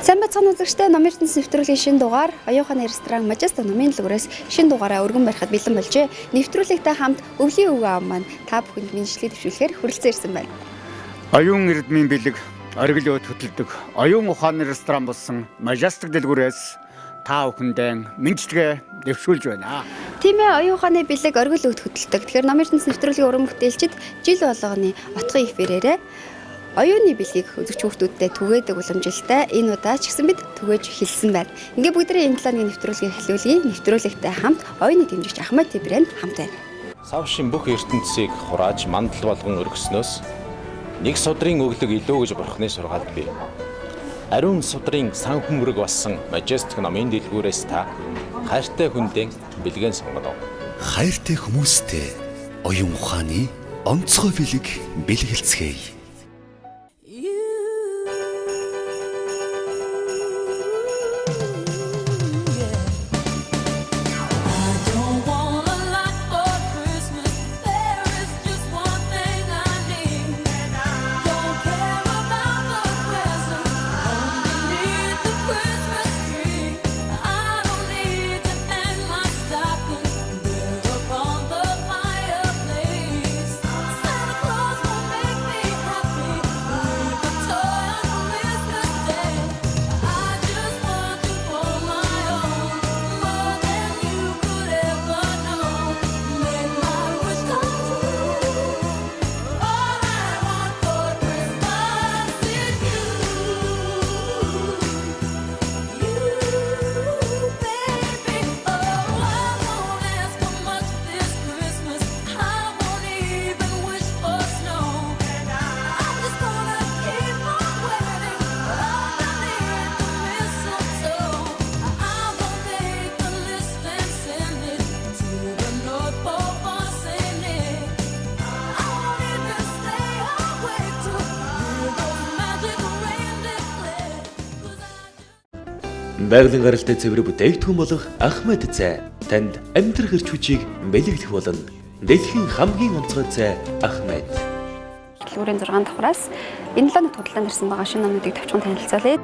Сайн байцгаана үзэгчдээ, Номын ертөнцийн нэвтрүүлгийн шинэ дугаар оюуханы ресторан Majestic номын лүгрээс шинэ дугаараа өргөн барихад бэлэн болжээ. Нэвтрүүлэгтэй хамт өвлийн өвгөө ам маань та бүхэнд мэдлэгийг төвшүүлэхээр хүрэлцэн ирсэн байна. Оюун эрдмийн бэлэг, оргил өд хөтэлдэг оюун ухааны ресторан болсон Majestic дэлгүүрээс та бүхэндээ мэдлэгээ төвшүүлж байна. Тийм ээ, оюун ухааны бэлэг, оргил өд хөтэлдэг. Тэгэхээр Номын ертөнцийн нэвтрүүлгийн уран бүтээлчид жил болгоны отгын эфирээрээ оюуны бэлгийг үзэгч хүүхдүүдтэй түгээдэг уламжилтай энэ удаа ч гэсэн бид түгээж хэлсэн байна. Ингээ бүгдээ энэ талааны нэвтрүүлгийг эхлүүлье. Нэвтрүүлэгтэй хамт оюуны дэмжигч Ахмад Тибрэнд хамт байна. Савшин бүх ертөнцийг хурааж мандал болгон өргөснөөс нэг судрын өглөг илүү гэж бурхны сургаалд бий. Ариун судрын сан хүмрэг болсон Majestic номын дэлгүүрээс та хайртай хүндээ бэлгэн сонгоно. Хайртай хүмүүстэй оюун ухааны онцгой бэлэг бэлгэлцгээе. Байгалийн гаралтай цэвэр бүтээгдэхүүн болох Ахмад цай танд амьдрах эрч хүчийг бэлэглэх болно. Дэлхийн хамгийн онцгой цай Ахмад. Дэлгүүрийн 6 давхраас энэ 7 өнөخت худалдаанд ирсэн байгаа шинэ номуудыг товчхон танилцуулъя.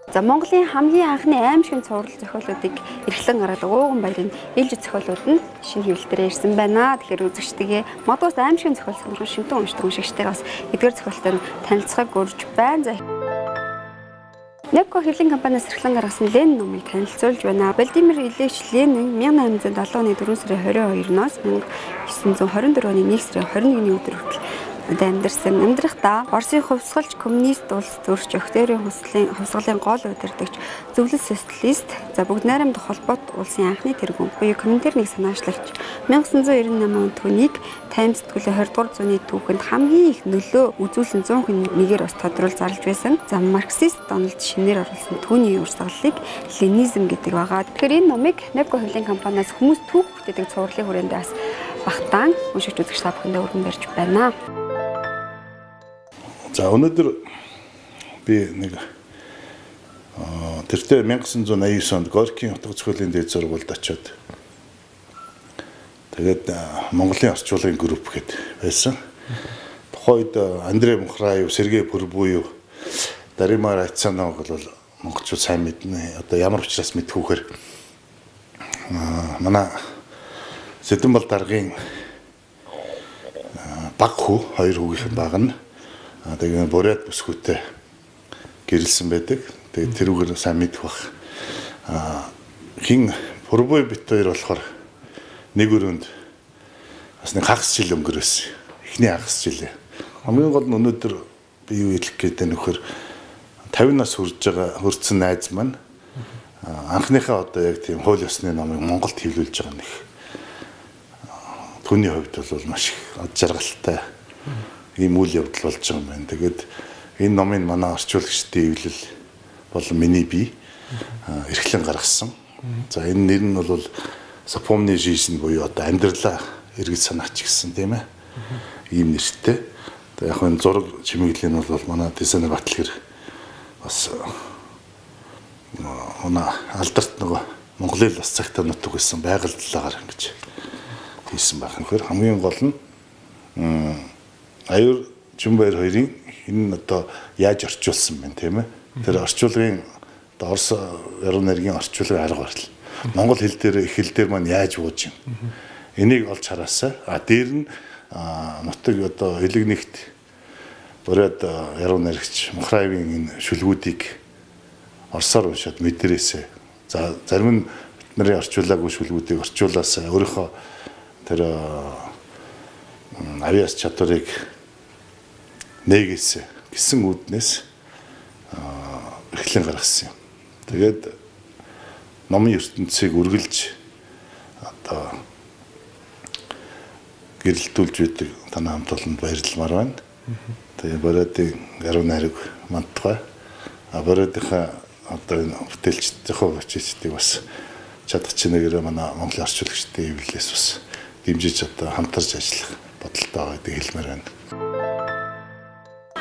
За Монголын хамгийн анхны аимшигт цуврал зохиолуудыг эрхлэн гаргадаг ууган баярын ээлжид зохиолууд нь шинэ хэвлэлээр ирсэн байна. Тэгэхээр үзэгчдээ магадгүй аимшигт зохиол сонирхол шимтэн уншдаг уншигчдээ бас эдгээр зохиолтой танилцахыг гуйж байна. Нэвко хэвлэлийн компаниас эрхлэн гаргасан Ленин номыг танилцуулж байна. Владимир Ильич Ленин 1870 оны 4 сарын 22-ноос 1924 оны 1 сарын 21-ний өдөр хүртэл амьдарсан. Амьдрахдаа Оросын хувьсгалч коммунист улс төрч Октябрийн хувьсгалын гол удирдагч зөвлөл социалист за бүгд найрамд холбоот улсын анхны тэргүүн буюу Коминтернийг санаачлагч 1998 онд түүнийг тайм сэтгүүлийн 20 дугаар зууны түүхэнд хамгийн их нөлөө үзүүлсэн 100 хүн нэгээр бас тодруулж зарлж байсан. За марксист Дональд шинээр оруулсан түүний урсгалыг ленизм гэдэг байгаа. Тэгэхээр энэ номыг Нэвко хэвлэлийн компаниас хүмүүс түүх бүтээдэг цувралын хүрээндээ бас багтаан уншигч үзэгч та бүхэндээ өргөн барьж байна. За өнөөдөр би нэг тэртээ 1989 онд Горькийн утга зохиолын дээд сургуульд очиод тэгээд Монголын орчуулгын групп гээд байсан. Тухайн үед Андрей Мухраев, Сергей Пурбуев, Даримар Айцанов бол монголчууд сайн мэднэ. Одоо ямар учраас мэдхүүхээр манай Сэдэнбал даргын баг хүү, хоёр хүүгийнхэн баг нь тэгээд буряд бүсгүйтэй гэрэлсэн байдаг. Тэгээд тэрүүгээр сайн мэдэх бах. Хин Пурбуев бит хоёр болохоор нэг өрөөнд бас нэг хагас жил өнгөрөөсөн. Эхний хагас жилээ. Хамгийн гол нь өнөөдөр би юу хэлэх гээд нөхөр 50 нас хүрсэн найз маань анхныхаа одоо яг тийм хууль ёсны номыг Монголд хэвлүүлж байгаа нэг түүний хувьд бол маш их ад жаргалтай ийм үйл явдал болж байгаа юм байна. Тэгээд энэ номын манай орчуулагчдын хэвлэл болон миний бие эрхлэн гаргасан. За энэ нэр нь бол Сапомны жизнь буюу одоо амьдралаа эргэж санаач гэсэн тийм ээ. Ийм нэртэй. Тэгээд яг энэ зураг чимэглэл нь бол манай дизайнер Батлгэр бас манай алдарт нөгөө Монголын бас цагтаа нутаг гэсэн байгальдлагаар ингэж хийсэн байх. Тэгэхээр хамгийн гол нь Аюур Жумбаяр хоёрын энэ одоо яаж орчуулсан бэ тийм ээ? Тэр орчуулгын Орос яруу найргийн орчуулгын арга барил. Монгол хэл дээр их хэл дээр маань яаж бууж юм. Энийг олж хараасаа. Дээр нь нутаг одоо элэг нэгт бүрээд яруу найрагч Мухраевын энэ шүлгүүдийг орсоор уншаад мэдэрээсээ. За зарим нь бидний орчуулаагүй шүлгүүдийг орчуулаасаа өөрийнхөө тэр авиас чадварыг нээгээсээ гэсэн үүднээс эхлэн гаргасан юм. Тэгээд номын ертөнцийг үргэлж одоо гэрэлтүүлж байдаг танай хамт олонд баярлалмаар байна. Тэгээд Бородын яруу найраг мандтгай Бородынхаа одоо энэ бүтээлчдийнхөө бичээчдийг бас чадчихнэгээрээ манай Монголын орчуулагчдын хэвлэлээс бас дэмжиж одоо хамтарч ажиллах бодолтой байгаа гэдэг хэлмээр байна.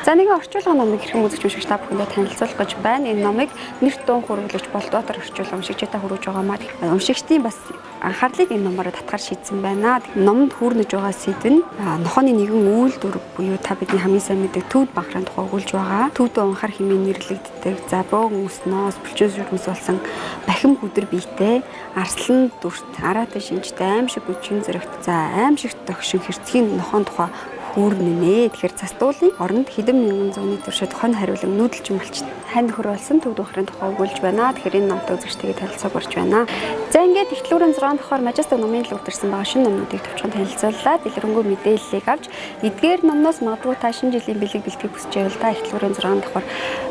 За нэгэн орчуулга номыг хэрхэн үзэж уншиж та бүхэндээ танилцуулах гэж байна. Энэ номыг нэрт дуун хөрвүүлж Болдоотор орчуулга уншигчдаа хүргэж байгаамаа. Уншигчдийн бас анхаарлыг энэ номоор татгаар шийдсэн байна. Номонд хүрнэж байгаа сэдв нь нохооны нэгэн үйлдвэр буюу та бидний хамгийн сайн мэддэг төвд банхрын тухай өгүүлж байгаа. Төвд унхар хэмээн нэрлэгддэг. За бөөгн өснөөс булчинс журмс болсон бахим хүдэр биетэй арслан дүрт араатай шинжтэй аимшиг хүчин зэрэгт за аимшигт тогшин хэрцгийн нохоон тухай хүрнэ. Тэгэхээр застуулын оронд хэдэн мянган зууны туршид хон хариулан нүүдэлчин малчт хань нөхөр болсон төвд банхрын тухай өгүүлж байна. Тэгэхээр энэ номтой үзэгчтэйгээ танилцуулж орж байна. За ингээд ихтлүүрийн 6 дахь Majestic номын л үрдэрсэн байгаа шинэ номнуудыг товчхон танилцууллаа. Дэлгэрэнгүй мэдээллийг авч эдгээр номноос магадгүй та шинэ жилийн бэлэг бэлтгэх хүсэж байвал та ихтлүүрийн 6 дахь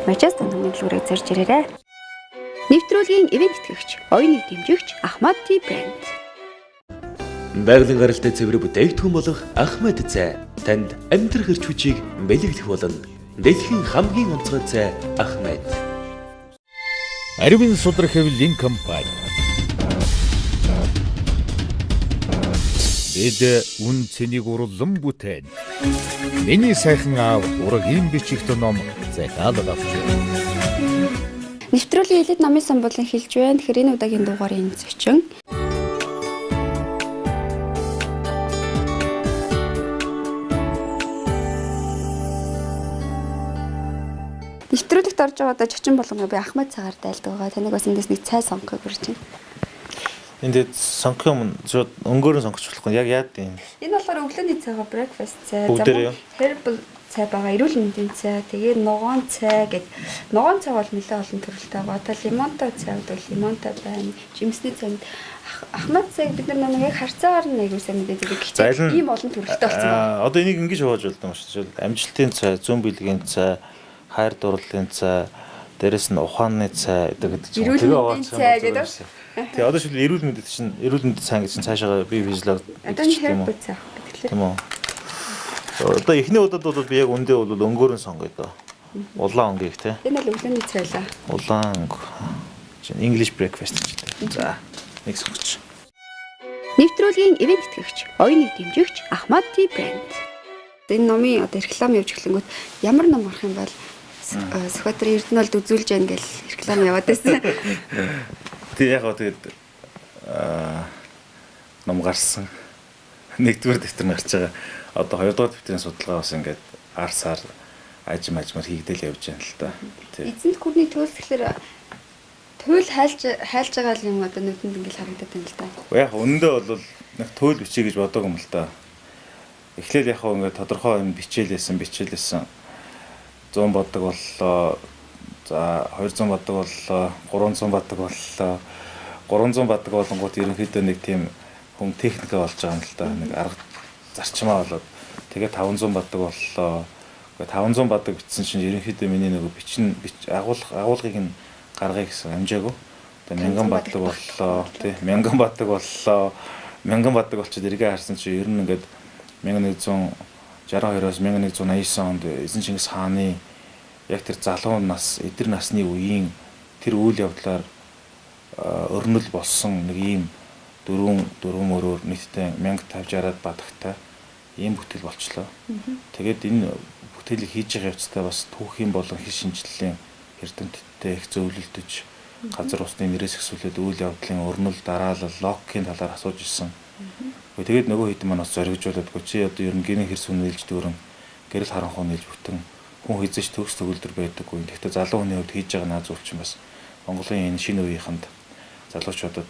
Majestic номын л үрийг зорж ирээрэй. Нэвтрүүлгийн ивент тэтгэгч, оюуны дэмжигч Ахмад Tea Brand. Байгалийн гаралтай цэвэр бүтээгдэхүүн болох Ахмад цай танд амьдрах эрч хүчийг бэлэглэх болно. Дэлхийн хамгийн онцгой цай Ахмад. Аривын судрах хэвлэлийн компани. Бид үн цэнийг урлан бүтээн. Миний сайхан аав ургийн бичихт ном захиалга авч байна. Нэвтрүүлгийн элит номын сан болон хэлж байна. Тэгэхээр энэ удаагийн дугаарын зочин нэвтрүүлэгт орж байгаа зочин болгоно би Ахмад цагаар дайлдаг байгаа. Таныг бас эндээс нэг цай сонгохыг хүрэж байна. Энд сонгох юм зөв өнгөөрөө сонгож болохгүй яг яад юм. Энэ болохоор өглөөний цайгаа breakfast цай, herbal цай байгаа, эрүүл мэндийн цай, тэгээд ногоон цай гэд ногоон цай бол нэлээд олон төрөлтэй байгаа. Та лимонтой цай бол лимонтой байна. Жимсний цай Ахмад цайг бид нар нэг харцаагаар нь аягүй сайн мэдээд байгаа. Ийм олон төрөлтэй болсон байна. Одоо энийг ингэж хувааж болдог юм шүү дээ. Амжилтын цай, зүүн бэлгийн цай, хайр дурлалын цай, дээрэс нь ухааны цай гэдэг чинь эрүүл мэндийн цай гэдэг. Тэгээ одоо шил эрүүл мэндэд чинь эрүүл мэндийн цай гэж чинь цаашаа би физиолог гэдэг юм уу? Тийм үү. Одоо эхний удаад бол би яг үндэ бол өнгөөрөө сонгоё доо. Улаан өнгө их те. Энэ бол өглөөний цай лаа. Улаан өнгө. Чин English breakfast гэдэг. За, нэг сонгоч. Нэвтрүүлгийн ивент тэтгэгч, оюуны дэмжигч Ахмад Tea Brand. Энэ номын одоо реклам явж эхлэнгүүт ямар ном гарах юм бол Сүхбаатар Эрдэнэлд үзүүлж яана гэж реклам яваад байсан. Тэг яг гоо тэгээд ном гарсан. Нэгдүгээр дэвтэр нь гарч байгаа. Одоо хоёрдугаар дэвтрийн судалгаа бас ингээд арсаар ажмаар хийгдэл явж байна л да. Эзэнт гүрний төлс гэхэлэр туйл хайлж байгаа юм одоо нүдэнд ингээд харагдаад байна л да. Яг өндөө бол нэг туйл бичиж гэж бодоог юм л да. Эхлээл яг ингээд тодорхой юм бичээлсэн 100 боддог боллоо. За 200 боддог боллоо. 300 боддог боллоо. 300 боддог болонгууд ерөнхийдөө нэг тийм хүн техникээ болж байгаа юм л да. Нэг арга зарчмаа болоод тэгээ 500 боддог боллоо. Гэхдээ 500 боддог бичсэн чинь ерөнхийдөө миний нэг агуулгыг нь гаргая гэсэн амжаагүй. Тэгээ 1000 боддог боллоо. Тий 1000 боддог боллоо. 1000 боддог болчиход эргээ харсан чинь ер нь ингээд 1162-оос 1189 онд Эзэн Чингис хааны яг тэр залуу нас, эдэр насны үеийн тэр үйл явдлаар өрнөл болсон нэг ийм дөрвөн өрөөр нийтдээ 1050-60-аад бадагтай ийм бүтээл болчлоо. Тэгээд энэ бүтээлийг хийж байгаа явцдаа бас түүхийн болон хэл шинжилгээний эрдэмтдтэй их зөвлөлдөж газар усны нэрээс эхсүүлээд үйл явдлын өрнөл дараалал логикийн талаар асууж ирсэн. Тэгээд нөгөө хэд маань бас зоригжуулдаггүй чи одоо ер нь гэрийн хэрс үнэлж дүүрэн гэрэл харанхуй нийлж бүтэн хүн хизэж төгс төгөлдөр байдаггүй. Гэхдээ залуу хүний хувьд хийж байгаа наад зөвлч юм бас Монголын энэ шинэ үеийнхэнд залуучуудад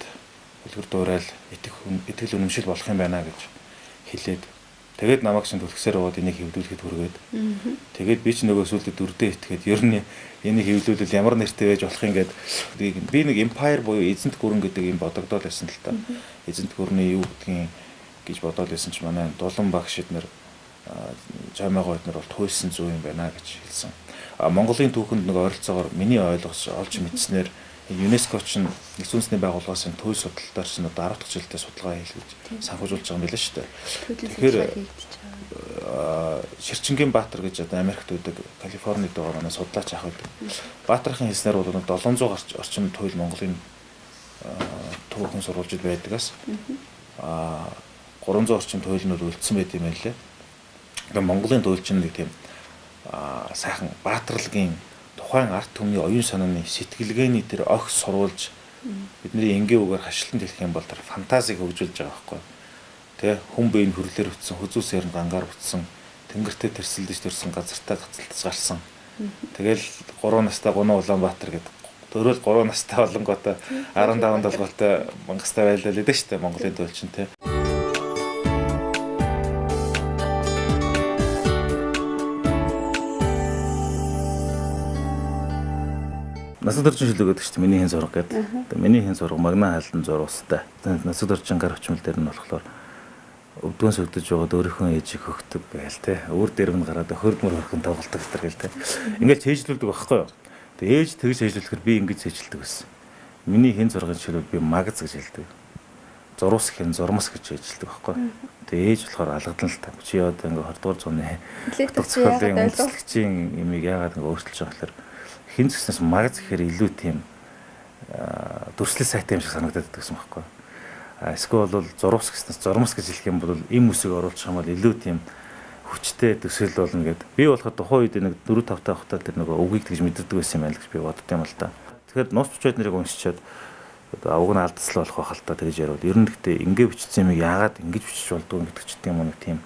үлгэр дуурайл итгэл үнэмшил болох юм байна гэж хэлээд тэгээд намайг чинь түлхсээр яваад энийг хэвлүүлэхэд хүргээд тэгээд би ч нөгөө сүлдө дүрдээ итгээд ер нь энийг хэвлүүлэл ямар нэртэй байж болох юм гээд би нэг empire буюу эзэнт гүрэн гэдэг юм бодогдоод байсан л та. Эзэнт гүрний юу гэдгийг гэж бодоод байсан ч манай дулан багш эднэр жамаагаа эднэр бол туйлсан зүйл юм байна гэж хэлсэн. Монголын түүхэнд нэг ойролцоогоор миний ойлгож олж мэдснээр ЮНЕСКО чинь Нэгдсэн үндэсний байгууллагаас энэ туйл судалтаар чинь одоо 10 дахь жилдээ судалгаа хийлгэж санхүүжүүлж байгаа юм байна шүү дээ. Тэгэхээр Ширчингийн Баатар гэж одоо Америкт үүдэг Калифорнид байгаа манай судлаач ах байдаг. Баатарын хэлснээр бол 700 орчим туйл Монголын түүхэн сурвалжид байдгаас 300 орчим туйл нь үлдсэн байт юм байна лээ. Тэгээ Монголын туйл чинь нэг тийм сайхан баатарлагын тухайн арт түмний оюун санааны сэтгэлгээний тэр огс сурвалж бидний энгийн үгээр хашлтанд хэлэх юм бол тэр фантазиг хөгжүүлж байгаа байхгүй. Тэ хүн биеийн хөрлөөр утсан, хүзүүсээр нь гангаар утсан, тэнгэртээ тэрсэлдэж төрсэн газартаа гацалтаж гарсан. Тэгэл 3 настай Гунаа Улаанбаатар гэдэг төрөл 3 настай болонготой 15 толгойтой мангастай байлаа л дээ шүү дээ Монголын төлчин тэ. Насад орчин шилдэг гэдэг чинь миний хэн зураг гэдэг. Миний хэн зураг магна хаалтан зурустай. Насад орчин гар хүчмэл дээр нь болохоор өвдгөн сөгдөж байгаад өөрийнхөө ээжийг хөхдөг байл те. Өөр дээр нь гараад хөрдмөр хөрхөн тоглолдог гэдэг л те. Ингээд чэйжлүүлдэг байхгүй юу? Тэгээ ээж тэгж чэйжлүүлэхээр би ингэж чэйжлдэг байсан. Миний хэн зургийн шилүүд би магаз гэж хэлдэг. Зурус хэн зурмас гэж чэйжлдэг байхгүй юу? Тэгээ ээж болохоор алгадан л та. Чи одоо ингээд 20 дугаар зууны хэлэлцэгийн үндэслэгчийн имийг яагаад ингээд өөрчилж байгаа гэхээр хин згснээс магаз гэхээр илүү тийм дүрслэл сайтай юм шиг санагдаад байсан байхгүй. Эсвэл бол зурвас гэснээс зурмас гэж хэлэх юм бол им үсийг оруулах юм бол илүү тийм хүчтэй төсөл болно гэд. Би болоход тухайн үед нэг 4-5 та хутаа тэр нөгөө үгийг тэгж мэдэрдэг байсан юм байна гэж би боддог юм л да. Тэгэхээр нууц бичвэд нарыг уншичаад авг нь алдсан болох байх л та тэгж яриад. Ер нь гэхдээ ингээ бичсэн юмыг яагаад ингэж бичиж болдгоо гэдэг ч тийм юм нэг тийм.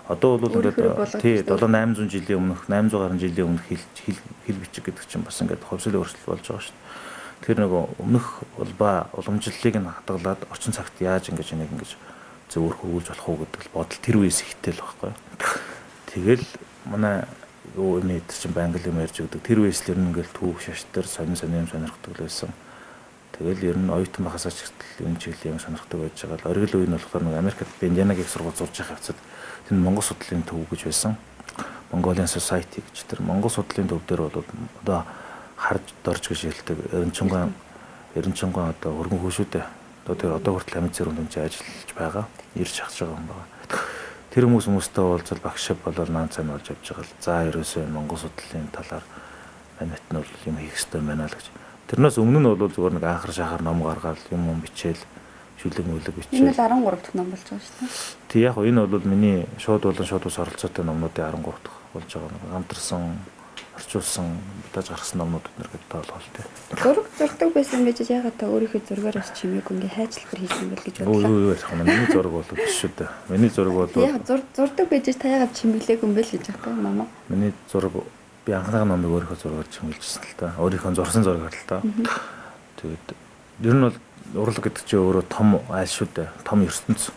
Одоо бол ингээд тий 7-800 жилийн өмнөх 800 гаруй жилийн өмнөх хэл бичиг гэдэг чинь бас ингээд ховсол өөрчлөлт болж байгаа шүү дээ. Тэр нөгөө өмнөх улбаа уламжлалыг нь хадгалаад орчин цагт яаж ингэж энийг ингэж зөвөр хөвүүлж болох уу гэдэг л бодол тэр үеэс ихтэй л байхгүй. Тэгэл манай юу энэ тэр чинь англи юм ярьж өгдөг. Тэр үеэс л ер нь ингээд түүх шаштар сонин юм сонирхдаг л байсан. Тэгэл ер нь оюутан байхасаа ч энэ чиглэлийн юм сонирхдаг байж байгаа л оргил үе нь болохоор нэг Америкт Индианагийн сургууль зурж явах явцад тэр Монгол судлалын төв гэж байсан. Mongolian Society гэж тэр Монгол судлалын төв дээр бол одоо харж дорж гэж хэлдэг. Эренчингон одоо өргөн хөөшүүдээ. Одоо хүртэл амьд зэрэг энэ ажиллаж байгаа. Ирж хахж байгаа юм байна. Тэр хүмүүстэй уулзал багш болол наан цай болж явж байгаа л. За ерөөсөө Монгол судлалын талаар манайт нь бол юм хийх хэрэгтэй байна л гэж. Тэрнээс өмнө нь бол зүгээр нэг анхар шахар ном гаргаад юм бичээл шүлэг мүлэг бичээл. Энэ л 13 дахь ном болж байгаа шүү дээ. Тий яг энэ бол миний шууд ус оролцоотой номнуудын 13 дахь болж байгаа. Хамтарсан, орчуулсан, даж гаргасан номнууд нэр гэдэг тоолол тий. Зурдаг байсан байж ягаад та өөрийнхөө зургаар бас чимээгүй ингээ хайчлахар хийсэн байл гэж бодлоо. Юу ярих юм. Миний зураг бол биш шүү дээ. Миний зураг бол яг зурдаг байж та ягаад чимэглээгүй юм бэ л гэж байгаа юм аа. Миний зураг би анхны номыг өөрийнхөө зургаар чимэглэжсэн л та. Өөрийнхөө зурсан зургаар л та. Тэгээд ер нь бол урлаг гэдэг чинь өөрөө том айл шүү дээ. Том ертөнц.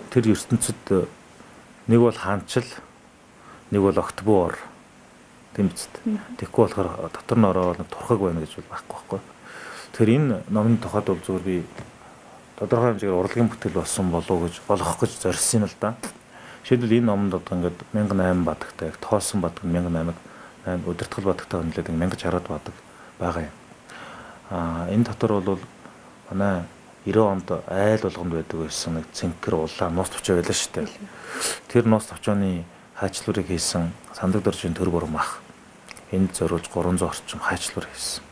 Тэр ертөнцид нэг бол хаанчл, нэг бол октябрь тийм биз дээ. Тэгэхгүй болохоор дотор нь ороод турхаг байна гэж бол байхгүй. Тэгэхээр энэ номын тухайд бол зүгээр би тодорхой хэмжээгээр урлагийн бүтээл болсон болох гэж зорьсон юм л да. Жишээлбэл энэ номонд одоо ингээд 1008 бадагтай, тоосон бадаг 1008, удирдгал бадагтай хөндлөд 1060 бадаг байгаа юм. Энэ дотор бол манай 90 онд айл болгонд байдаг байсан нэг цэнхэр улаан нууц төвчөө байлаа шүү дээ. Тэр нууц төвчөөний хайчлуурыг хийсэн сандаг доржийн төр бүрэн мах. Энд зориулж 300 орчим хайчлуур хийсэн.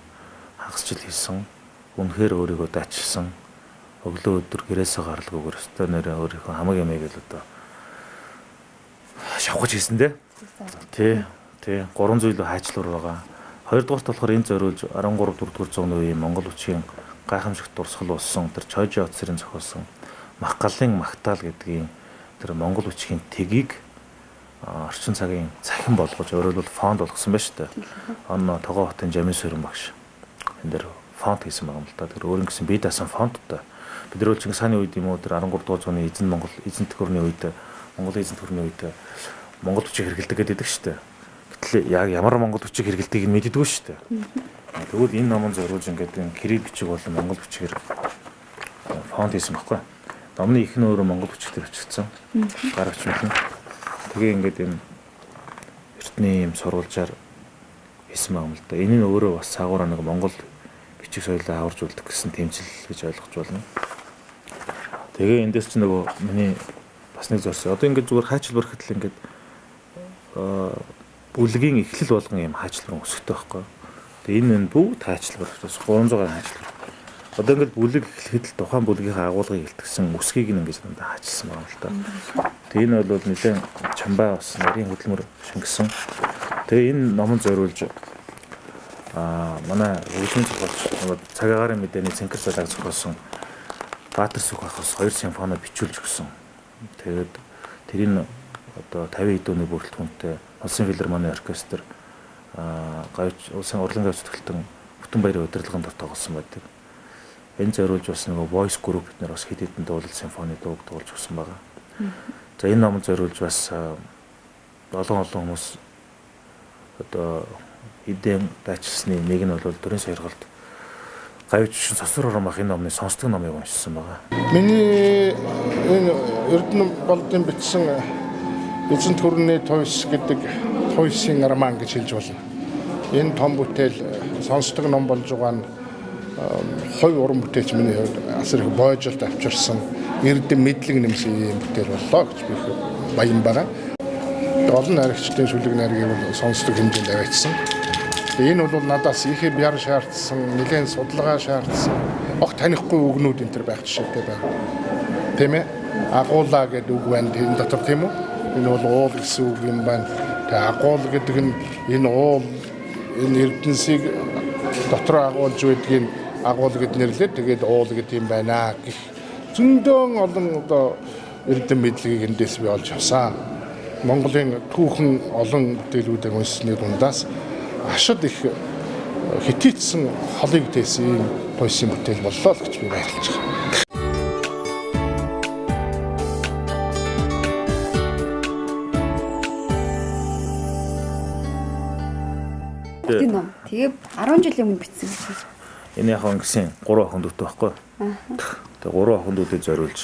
Хагасчил хийсэн. Үнэхээр өөрийгөө дайчилсан. Өглөө өдөр гэрээсээ гаралгүйгээр өстой нэрээ өөрийнхөө хамаг ямыг л одоо шавхаж хийсэн дээ. Тий. 300 илүү хайчлуур байгаа. Хоёрдугаарт болохоор энэ зориулж 13-4 зууны үеийн Монгол хүчийн гайхамшигт дурсгал болсон тэр Чойжи Оцрын зохиосон Мах галын магтаал гэдгийн тэр Монгол хүчийн тгийг орчин цагийн цахим болгож өөрөөр хэлбэл фонд болгосон байна шүү дээ. Онно Тогоо хотын Жамин Сөрөн багш энэ дээр фонд хийсэн байгаа юм л да. Тэр өөр ингэсэн бие даасан фондтой. Бид нар Чингис хааны үед юм уу тэр 13 дугаар зууны эзэн төхөрний үед Монгол эзэн төхөрний үед Монгол хүчийг хэрэгэлдэг гэдэг шүү дээ. Гэтэл яг ямар Монгол хүчийг хэрэгэлдгийг нь мэддэггүй шүү дээ. Тэгвэл энэ номон зориулж ингээд энэ Кирилл бичиг болон Монгол хүчээр фонд хийсэн баггүй. Номны их нь өөрөө Монгол хүчээр бичигдсэн. Гар хүчмэл. Тэгээ ингээд энэ эртний юм сурвалжаар хийсэн байгаа юм л да. Энэ нь өөрөө бас цаагаараа нэг Монгол бичиг соёлоо аварж үлдэх гэсэн тэмцэл гэж ойлгож байна. Тэгээ эндээс ч нөгөө миний бас нэг зорьсон. Одоо ингээд зүгээр хайчилбар гэтэл ингээд бүлгийн эхлэл болгон юм хайчилбар өсөхтэй байхгүй. Тэгээ энэ бүгд хайчилбар бас 300 хайчилбар. Одоо ингээд бүлэг эхлэхэд л тухайн бүлгийнхаа агуулгыг илтгэсэн үсгийг ингээд дандаа хаачилсан байна л да. Тэгээ энэ бол нэлээд чамбаа бас нарийн хөдөлмөр шингэсэн. Тэгээ энэ номон зориулж манай өвчмөн зохиолч цагаагаар мэдээний цэнхэр цалаг зохиосон Баатар Сүхбаахаас 2 симфони бичүүлж өгсөн. Тэгээд тэрийн одоо 50 хэдүүний бүрэлдэхүүнтэй Улсын филармоны оркестр улсын урлан гавь зүтгэлтэн Бүтэн баярын удирдлагын дор тоглосон байдаг. Энэ зориулж бас нөгөө voice group бид нар бас хэд хэдэн дуулал симфони дууг дуулж өгсөн байгаа. За энэ номон зориулж бас олон хүмүүс одоо эдэн дайчилсны нэг нь бол Дөрийн сойрголд гавьч сосроор мах энэ номны сонсдог номыг уншсан байгаа. Миний энэ Эрдэнэ болдын бичсэн эзэн төрний туйс гэдэг туйсын роман гэж хэлж болно. Энэ том бүтээл сонсдог ном болж байгаа нь хой уран бүтээлч миний хувьд асар их бойжилт авчирсан эрдэм мэдлэг нэмсэн юм бүтээл боллоо гэж би баян байгаа. Олон найрагчдын шүлэг найргийг бол сонсдог хэмжээнд аваачсан. Энэ бол надаас их бяр шаардсан, нэлээд судалгаа шаардсан. Огт танихгүй үгнүүд энэ төр байх жишээтэй байна. Тийм ээ? Агуулаа гэдэг үг байна энэ дотор тийм үү? Энэ бол уул гэсэн үг юм байна. Тэгээ агуул гэдэг нь энэ уул энэ эрдэнсийг дотор агуулж байдгийг агуул гэд нэрлээд тэгээд уул гэдэг юм байна гэх зөндөн олон одоо эрдэм мэдлэгийг эндээс би олж авсан. Монголын түүхэн олон бүтээлүүдийг уншсны дундаас ашид их хэтийцсэн холыг тээсэн туйсын бүтээл боллоо л гэж би баярлаж байна. Тийм ном. Тэгээ 10 жилийн өмнө бичсэн гэж байна. Энэ яг ингэсэн 3 охин дүүтэй байхгүй. Тэгээ 3 охин дүүтэд зориулж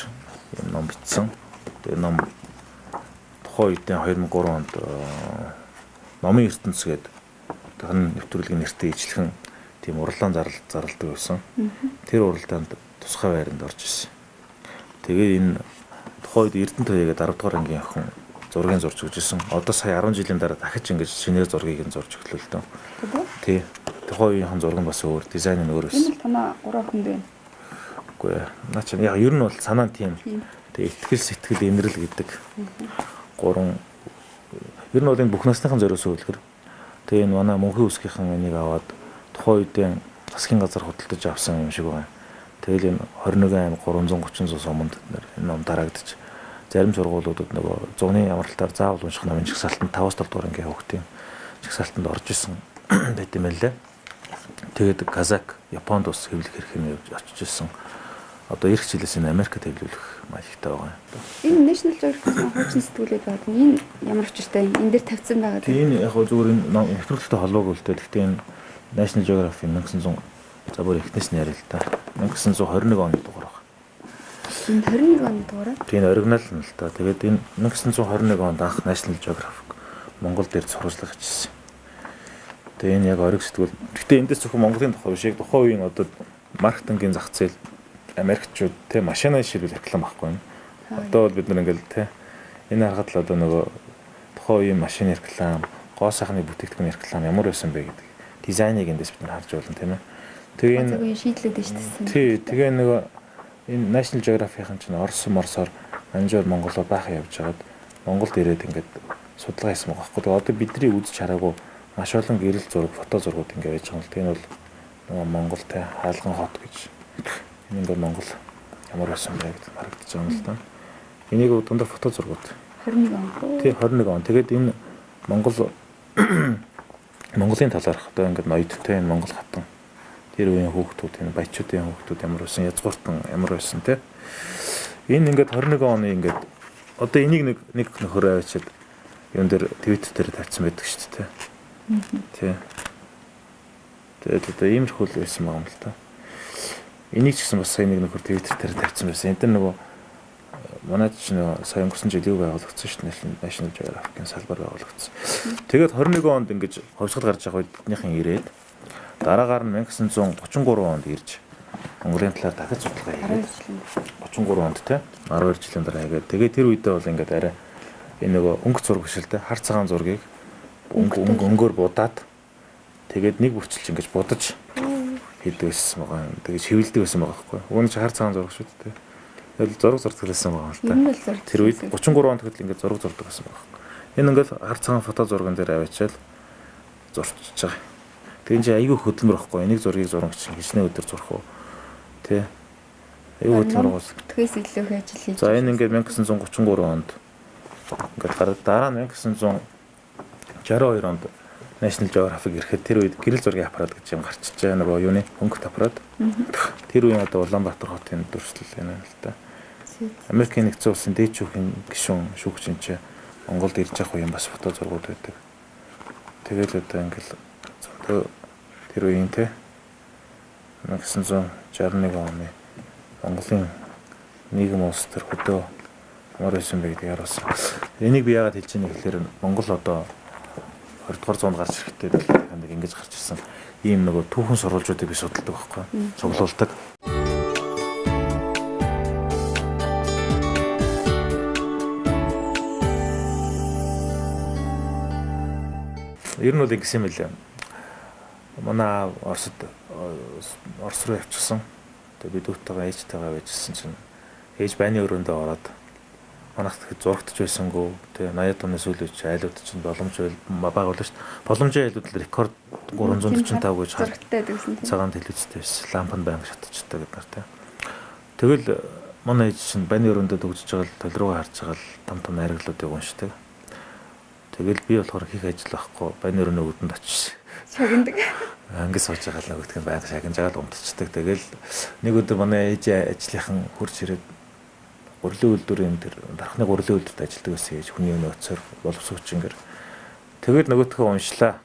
энэ ном бичсэн. Тэгээ ном тухайн үедээ 2003 онд номын ертөнц гэдэг тань нэвтрүүлгийн нэртэй ижлэхэн тийм урлаан зарладаг байсан. Тэр уралдаанд тусгай байранд орж ирсэн. Тэгээд энэ тухайн үед Эрдэнэ тоёгээд 10 дугаар ангийн охин зургийг зурж өгч ирсэн. Одоо сая 10 жилийн дараа дахиж ингэж шинээр зургийг нь зурж өглөө л дөө. Тий. Тухайн үеийн зураг нь бас өөр, дизайн нь өөр байсан. Энэ танаа 3 охинд байна. Үгүй ээ. Наа чи яг ер нь бол санаа тийм. Тэгээ итгэл сэтгэл инрэл гэдэг. 3 ер нь бол энэ бүх насныхан зориулсан үлгэр. Тэгээ энэ манай мөнхийн үсгийнхэн энийг аваад тухайн үедээ засгийн газар худалдаж авсан юм шиг байна. Тэгэл энэ 21 аймаг 330 суманд энэ ном дарагдчих. Зарим сургуулиудад нөгөө зуны амралтаар заавал унших номын жагсаалтанд 5-7 дугаар ангийн хүүхдийн жагсаалтанд орж исэн байт юм байлаа. Тэгээд Казак, Японд ус хэвлэх хэрэг нь очиж исэн. Одоо ирэх жилээс энэ Америкт хэвлүүлэх маягтай байгаа юм. Энэ National Geographic хуучин сэтгүүлээд байдаг. Энэ ямар учиртай юм? Энэ дээр тавьсан байгаа. Тийм яг зүгээр энэ нэвтрүүлэгтэй холбоогүй л дээ. Гэхдээ энэ National Geographic 1900 за бүр ихнээс нь яриа л та. 1921 оны дугаар байна. Энэ 21 оны дугаар. Тийм оригинал нь л та. Тэгээд энэ 1921 онд анх National Geographic Монгол дээр сурвалжлага хийсэн. Тэгээ энэ яг ориг сэтгүүл. Гэхдээ эндээс зөвхөн Монголын тухай биш, яг тухайн үеийн одоо маркетингийн зах зээл Америкчууд те машины ширүүл реклам байхгүй юм. Одоо бол бид нар ингээл те энэ харахад л одоо нөгөө тухайн үеийн машины реклам, гоо сайхны бүтээгдэхүүн реклам ямар байсан бэ гэдэг дизайныг эндээс бид нар харж байна тийм ээ. Тэгээ энэ шийдлээд шүү дээ. Тий, тэгээ нөгөө энэ National Geographic-ын чинь Оросоор манжууд Монголоо баах явж хагаад Монголд ирээд ингээд судалгаа хийсэн байгаа байхгүй. Одоо бидний үзэж хараагүй маш олон гэрэл зураг, фото зургууд ингээд байж байгаа юм л. Тэгээ нь бол нөгөө Монголтэй хаалган хот гэж. Энэ ингээд Монгол ямар байсан бэ гэдээ харагдаж байгаа юм л да. Энийг дандаа фото зургууд. 21 он. Тий 21 он. Тэгээд энэ Монголын талаарх одоо ингээд ноёдтой энэ Монгол хатан тэр үеийн хүүхдүүд энэ баячуудын хүүхдүүд ямар байсан, язгууртан ямар байсан те. Энэ ингээд 21 оны ингээд одоо энийг нэг нөхөр авчиад юун дээр Twitter дээр тавьсан байдаг шүү дээ. Тий. Тэгээд одоо иймэрхүү л байсан байгаа юм л та. Энийг ч гэсэн бас сая нэг нөхөр Twitter дээр тавьсан байсан. Энд нөгөө манай ч нөгөө сая өнгөрсөн жил юу байгуулагдсан шүү дээ. National Geographic-ийн салбар байгуулагдсан. Тэгээд 21 онд ингэж ховсгол гарч байгаа үед биднийхэн ирээд дараагаар нь 1933 онд ирж Монголын талаар дахиж судалгаа хийгээд 33 онд те 12 жилийн дараа хийгээд тэгээд тэр үедээ бол ингээд арай энэ нөгөө өнгө зураг биш л те хар цагаан зургийг өнгөөр будаад тэгээд нэг бүрчилж ингэж будаж хийдэг байсан байгаа юм. Тэгээд шивэлдэг байсан байгаа байхгүй. Үүн чи хар цагаан зураг шүү дээ. Тэгээд зураг зурдагласан байгаа л та. Тэр үед 33 онд тэгэл ингээд зураг зурдаг байсан байгаа. Энэ ингээд хар цагаан фото зурган дээр аваачаал зурчиж байгаа. Тэгээд чи айгүй хөдөлмөр байхгүй. Энийг зургийг зураг чинь хичнээн өдөр зурх уу. Тэ. Айгүй хөдөлмөр гоос. Тэгээс илүү их ажил хийж. За энэ ингээд 1933 онд ингээд гараад дараа нь 1962 онд National Geographic ирэхэд тэр үед гэрэл зургийн аппарат гэж юм гарчиж байгаа нөгөө юуны хөнгөлт аппарат. Тэр үеийн одоо Улаанбаатар хотын дүрслэл юм л та. Америкийн нэгдсэн улсын дээд шүүхийн гишүүн шүүгчийн Монголд ирж явах үеийн бас фото зургууд байдаг. Тэгээд одоо ингээл тэр үеийн те 1961 оны Монголын нийгэм улс төр хөдөө ямар байсан бэ гэдгийг харуулсан. Энийг би яагаад хэлж байгаа гэхээр Монгол одоо 20-р зуунд гарч ирэхдээ нэг ингэж гарч ирсэн ийм нөгөө түүхэн сурвалжуудыг би судалдаг байхгүй цуглуулдаг. Ер нь бол ингэсэн юм лээ. Манай Орос руу явчихсан. Тэгээ би дүүтэйгээ ээжтэйгээ байжсэн чинь ээж байны өрөөндөө ороод манайх тэгэхэд зурагтж байсангүй. Тэгээ 80-аад оны сүүлүүд чи айлууд чинь боломж бага болно шүү дээ. Боломжийн айлууд л рекорд 345 гэж зурагтай гэсэн тийм. Цагаан телевизтэй байсан. Ламп нь байнга шатчихдаг гэдэг нар тий. Тэгэл манай ээж чинь байны өрөөндөө дөгжиж байгаа л тол руугаа харж байгаа л том найраглуудыг уншдаг. Тэгэл би болохоор хийх ажил байхгүй байны өрөөний өвдөнд очиж шагнадаг. Ангис сууж байгаа л нөгөөдг нь байнга шагнаж байгаа л унтчихдаг. Тэгэл нэг өдөр манай ээж ажлынхан хурж ирээд гурилын үйлдвэрийн тэр дархны гурилын үйлдвэрт ажилладаг байсан ээж хүний нөөцөөр боловсруучингээр тэгээд нөгөөдхөө уншлаа.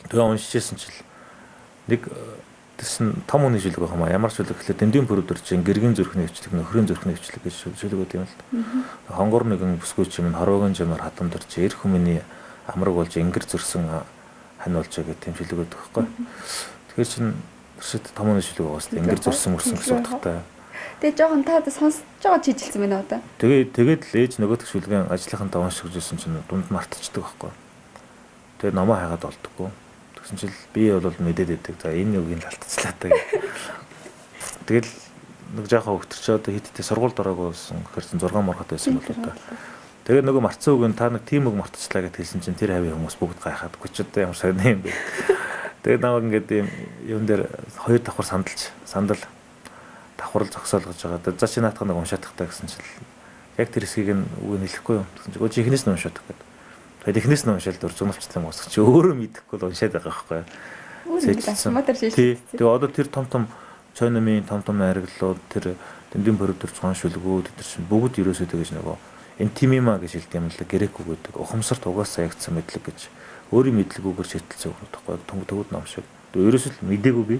Тэгээ уншижсэн чил нэг тэсн том хүний шүлэг байх юм а ямар шүлэг гэхэлээ дэндийн пүрүүдэр чинь гэргийн зүрхний хвчлэг нөхрийн зүрхний хвчлэг гэж шүлэг өгд юм л. Хонгор нэгэн бүсгүйч юм хороогийн жимээр хатам дөрч эрх хүмүүний амраг болж ингэр зөрсөн хань болж байгаа гэм шүлэг өгдөг байхгүй. Тэгэхээр чин шид том хүний шүлэг байгаас ингэр зөрсөн мөрсөн гэсэн утгатай. Тэгээ жоохон та сонсож байгаа чижилсэн байна уу та? Тэгээд л ээж нөгөөдг шүлгэн ажлынхантаа уншиж ирсэн чинь дунд мартчихдаг байхгүй. Тэгээд номоо хайгаад олдоггүй. Тэгсэн чил би бол мэдээд идэг. За энэ үгийг л алдчихлаа та. Тэгэл нэг жаахан хөвгтөрч одоо хиттэй сургуульд ороогүй байсан. Гэхэр чин 6 морхот байсан болоо та. Тэгээд нөгөө марцсан үг нь та нэг тийм үг мартчихлаа гэд хэлсэн чинь тэр хавийн хүмүүс бүгд гайхаад үгүй ч одоо ямар сайн юм бэ. Тэгээд намайг ингээд юм дээр хоёр давхар сандал давхрал зогсоолгож байгаа. За чи наатах нэг уншаадах та гэсэн чил яг тэр хэсгийг нь үг нь хэлэхгүй юм. Тэгсэн чинь ихнээс нь уншаадах гэдэг. Тэгээд ихнээс нь уншаал дуржмалчтай юм уусах чи өөрөө мэдэхгүй л уншаад байгаа байхгүй. Тэгээ одоо тэр том цойномын том найраглууд тэр дэндийн бордор цоон шүлгүүд тэр чинь бүгд ерөөсөө тэгэж нөгөө интимима гэж хэлдэг юм л грек үг гэдэг. Ухамсарт угаасаа ягдсан мэдлэг гэж өөрийн мэдлэгүүгээр шийдэлцээ өгөх байхгүй. Төнгөд нам шиг. Ерөөсөө л мдээгүй би.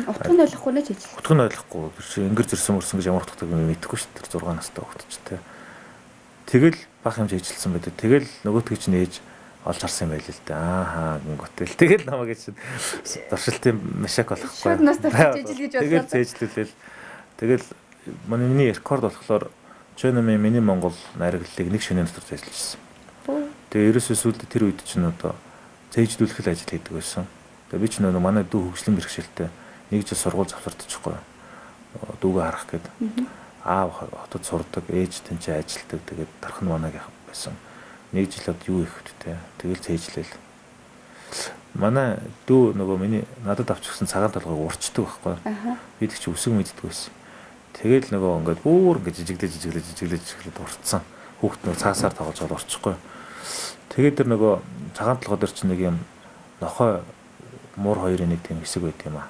Утга нь ойлгохгүй нэ чижил. Утга нь ойлгохгүй. Тэр чинь ингэр зөрсөн мөрсөн гэж ямар утгатай юм мэдэхгүй шүү дээ. 6 настай хөгтч тэ. Тэгэл бах юм хийжилсэн байдаг. Тэгэл нөгөөтгий чинь ээж олж харсан юм байл л дээ. Ааха гингөтэл. Тэгэл намайг чинь дуршилтын машак болохгүй. Шууд настай чижил гэж бодлоо. Тэгэл зээжлүүлэл. Тэгэл миний рекорд болохоор Чөнөмийн миний Монгол найраглалыг нэг шөнийн дотор зайлшсан. Тэгээ ерөөсөө сүүлд тэр үед чинь одоо зээжлүүлэх ажил хийдэг байсан. Тэгээ би ч нөгөө манай дүү хөгжлийн бэрхшээлтэй нэг жил сургууль завсардчихгүй. Дүүгээ харах гээд аав хотод сурдаг, ээж тэнцээ ажилтдаг. Тэгээд дархан манайг байсан. Нэг жилд юу их хөттэй. Тэгэл зээжлээл. Манай дүү нөгөө миний надад авчихсан цагаан толгойг урчдаг байхгүй. Би тэг чи үсэг мэддэг байсан. Тэгэл нөгөө ингээд бүр ингээд жижиглэж урцсан. хүүхд нэг цаасаар тоглож байгаа орчихгүй. Тэгээд тэр нөгөө цагаан толгой дээр чинь нэг юм нохой муур хоёрын нэг тийм хэсэг байдаг юм аа.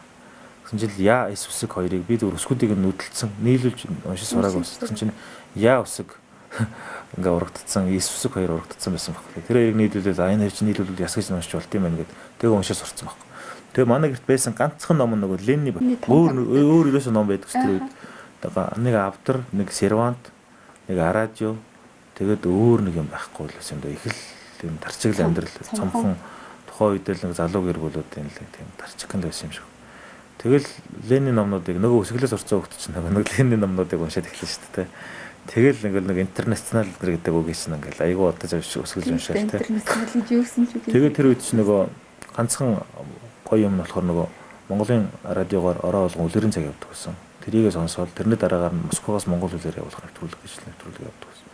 Тэгсэн чинь яа эс үсэг хоёрыг бид өсгүүдийг нүүдэлцэн нийлүүлж уншиж сураагүй бас. Тэгсэн чинь яа үсэг ингээ урагдцсан эс үсэг хоёр урагдцсан байсан байхгүй. Тэр хоёрыг нийлүүлээд энэ хоёр чинь нийлүүлвэл яс гэж уншиж болт юм байна гэд тэгээ уншиж сурцсан байхгүй. Тэгээ манай гэрт байсан ганцхан ном нөгөө Ленни өөр ерөөсөө ном байдаг ч тэр үед. Тэгээ нэг автор, нэг сервант, нэг радио тэгээд өөр нэг юм байхгүй л байсан дөө. Их л тийм тарчигл амьдрал цомхон тухайн үед л нэг залуу гэр бүлүүдийн л тийм тарчигхан байсан юм шиг. Тэгэл Ленни номнуудыг нөгөө өсгөлөөс орцсон хөлт чинь нэг Ленни номнуудыг уншаад эхэлсэн шүү дээ. Тэгэл нэг интернационал гэдэг үг гэсэн ингээл айгуу удаж өсгөлж уншаад тэ. Интернационал гэж юусэн ч үгүй. Тэгээд тэр үед чинь нөгөө ганцхан гоё юм нь болохоор нөгөө Монголын радиогоор ороо болгон үлгэрийн цаг явдаг гэсэн. Тэрийгээ сонсоод тэрний дараагаар нь Москваас Монгол хэлээр явуулах нэвтрүүлэг гэж нэвтрүүлэг явдаг гэсэн.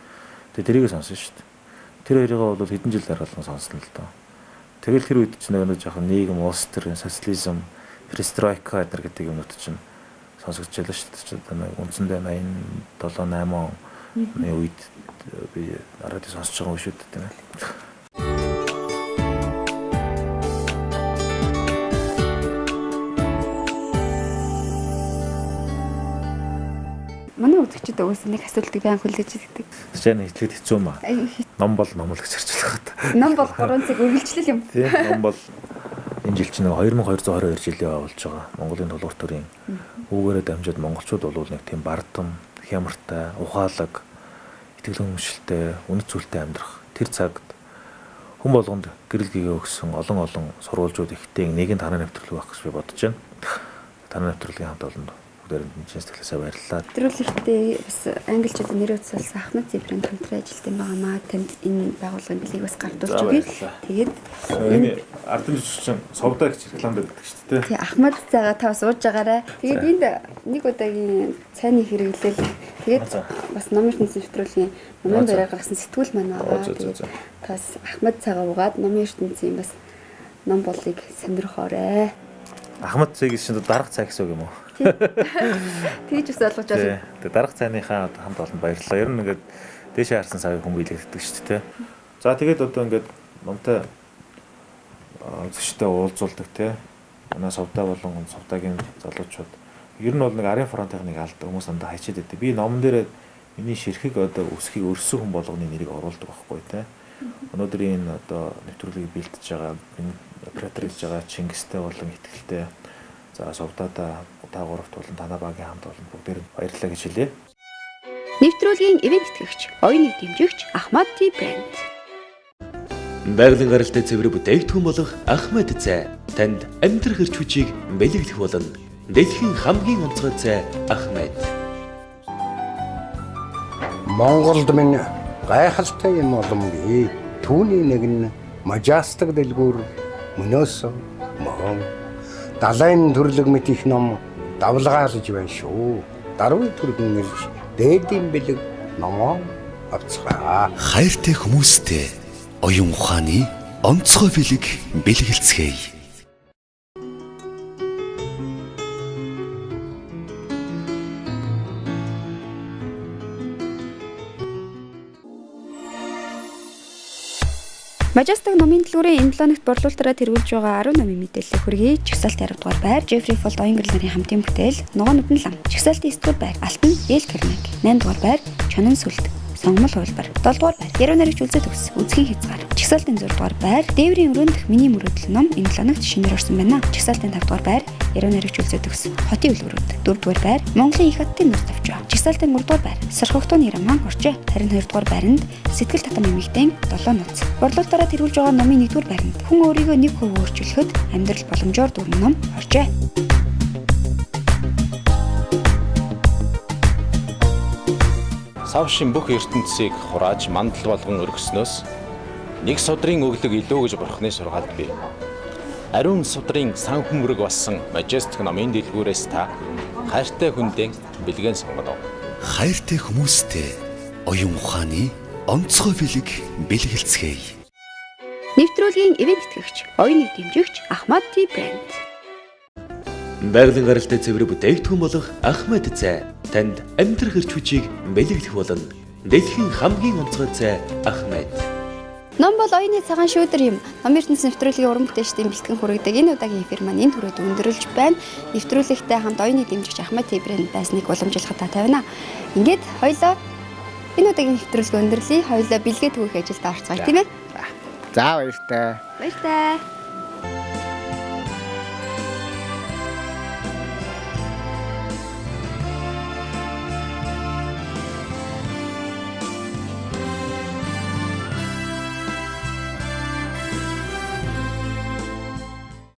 Тэгээд тэрийгээ сонсон шүү дээ. Тэр хоёрыг бол хэдэн жил дараалан сонсон л доо. Тэгэл тэр үед чинь нөгөө жоохон нийгэм, улс төр, социализм, перестройка гэдэг юмнууд чинь сонсогдож байлаа шүү дээ. Үндсэндээ 87 8 оны үед би радио сонсож байгаа юм шүү дээ тийм ээ. Манай үзэгчид өгсөн нэг асуултыг байн хүлээж ирдэг. Тэжээ хэлэхэд хэцүү юм аа. Ном бол ном л гэж харж байгаа. Ном бол 3 цаг үргэлжлэл юм. Тийм ном бол энэ жил чинь 2222 жилийн явуулж байгаа. Монголын тулгуур төрийн үүгээрээ дамжаад монголчууд бол нэг тийм бардам, хямртай, ухаалаг, итгэл үнэмшилтэй, үнэт зүйлтэй амьдрах тэр цагт хүн болгонд гэрэл гээгээ өгсөн олон сурвалжууд ихтэй нэгэн танаа нэвтрүүлэг байх гэж би бодож байна. Танаа нэвтрүүлгийн хамт олонд бүгдээрээ сэтгэлээсээ баярлалаа. Нэвтрүүлэгтээ бас англичууд нэр утсалсан Ахмад Зибрийн хамтран ажилтсан байгаамаа танд энэ байгууллагын билийг бас гардуулж өгье. Тэгээд энэ ардын жүжигчин совдаа гэж рекламад байдаг шүү дээ. Тий Ахмад цагаа та бас ууж байгаарай. Тэгээд энд нэг удаагийн цайны хэрэглэл тэгээд бас номын ертөнцийн нэвтрүүлгийн номын бариа гаргасан сэтгүүл маань байгаа. Тэгээд тас Ахмад цагаа уугаад номын ертөнцийн бас ном болыг сонирхоорой. Ахмад цай гэсэн дарга цай гэсэн үг юм уу? Тэгж ус ойлгож байна. Тэгээ дарга цайныхаа хамт олонд баярлалаа. Ер нь ингээд дээшээ харсан савыг хүн биелэгддэг шүү дээ. За тэгээд одоо ингээд номтой үзэгчтэй уулзуулдаг те. Манай совдаа болон совдаагийн залуучууд ер нь бол нэг арын фронтын нэг алд хүмүүс андаа хайчаад байдэ. Би номон дээр миний ширхэг одоо өсхийг өрсөн хүн болгоны нэрийг оруулдаг байхгүй те. Өнөөдөр энэ одоо нэвтрүүлгийг бэлтэж байгаа оператор хийж байгаа Чингистэй болон Итгэлтэй за совдаада та гуравт болон танаа багийн хамт олон бүгдээр баярлалаа гэж хэлье. Нэвтрүүлгийн ивент тэтгэгч, оюуны дэмжигч Ахмад Tea брэнд. Байгалийн гаралтай цэвэр бүтээгдэхүүн болох Ахмад цай танд амьдрах эрч хүчийг бэлэглэх болно. Дэлхийн хамгийн онцгой цай Ахмад. Монголд минь гайхалтай юм боломгүй. Түүний нэг нь мажастик дэлгүүр мөнөөс мөн далайн төрлөг мэт их ном давлгаалж байна шүү. Даруй төргөн ирж дээдийн бэлэг номоо авцгаа. Хайртай хүмүүстэй оюун ухааны онцгой бэлэг бэлгэлцгээе. Мажастик номын дэлгүүрийн энэ 7 өнөخت борлуулалтаараа тэргүүлж байгаа 10 номын мэдээлэл хүргэе. Чагсаалт 10 дугаар байр Жеффри Фолт оюун гэрэл нарын хамтын бүтээл Ногоонууд нь лам. Чагсаалтын 9 дугаар байр Алтан Эл Карнег. 8 дугаар байр Чонон сүлд. Сонгомол хувилбар. 7 дугаар байр Яруу наригч үлзээ төгс. Үзхийн хязгаар. Чагсаалтын 6 дугаар байр Дээврийн өрөөнд дэх миний мөрөөдөл ном энэ 7 өнөخت шинээр орсон байна. Чагсаалтын 5 дугаар байр Яруу наригч үлзээ төгс. Хотын үлгэрүүд. 4 дугаар байр Монголын их хотын нүс тавч. Чагсаалтын 3 дугаар байр Сорхогтооны роман орчээ. Харин 2 дугаар байранд Сэтгэл татам эмэгтэй 7 нууц. Борлуулалтаараа тэргүүлж байгаа номын 1 дугаар байранд хүн өөрийгөө нэг хөв өөрчилөхөд амьдрал боломжоор дүүрэн ном орчээ. Савшин бүх ертөнцийг хурааж мандал болгон өргөснөөс нэг судрын өглөг илүү гэж бурхны сургаалд бий. Ариун судрын сан хүмрэг болсон Majestic номын дэлгүүрээс та хайртай хүндээ бэлгэн сонгоно. Хайртай хүмүүстэй оюун ухааны онцгой бэлэг бэлгэлцгээе. Нэвтрүүлгийн ивент тэтгэгч, оюуны дэмжигч Ахмад Tea брэнд. Байгалийн гаралтай цэвэр бүтээгдэхүүн болох Ахмад цай танд амьдрах эрч хүчийг бэлэглэх болно. дэлхийн хамгийн онцгой цай Ахмед. Ном бол оюуны цагаан шүүдэр юм. Ном ертөнцийн нэвтрүүлгийн уран бүтээлчдийн бэлтгэн хүргэдэг энэ удаагийн эфир маань энэ түрээд өндөрлж байна. Нэвтрүүлэгтээ хамт оюуны дэмжигч Ахмад Тэбрийн дайсныг уламжлахад та тавина. Ингээд хоёлоо энэ удаагийн нэвтрүүлгээ өндөрлөе. Хоёлоо бэлгээ төгөх ажилд орцгоё тийм ээ. За баяртай. Баяртай.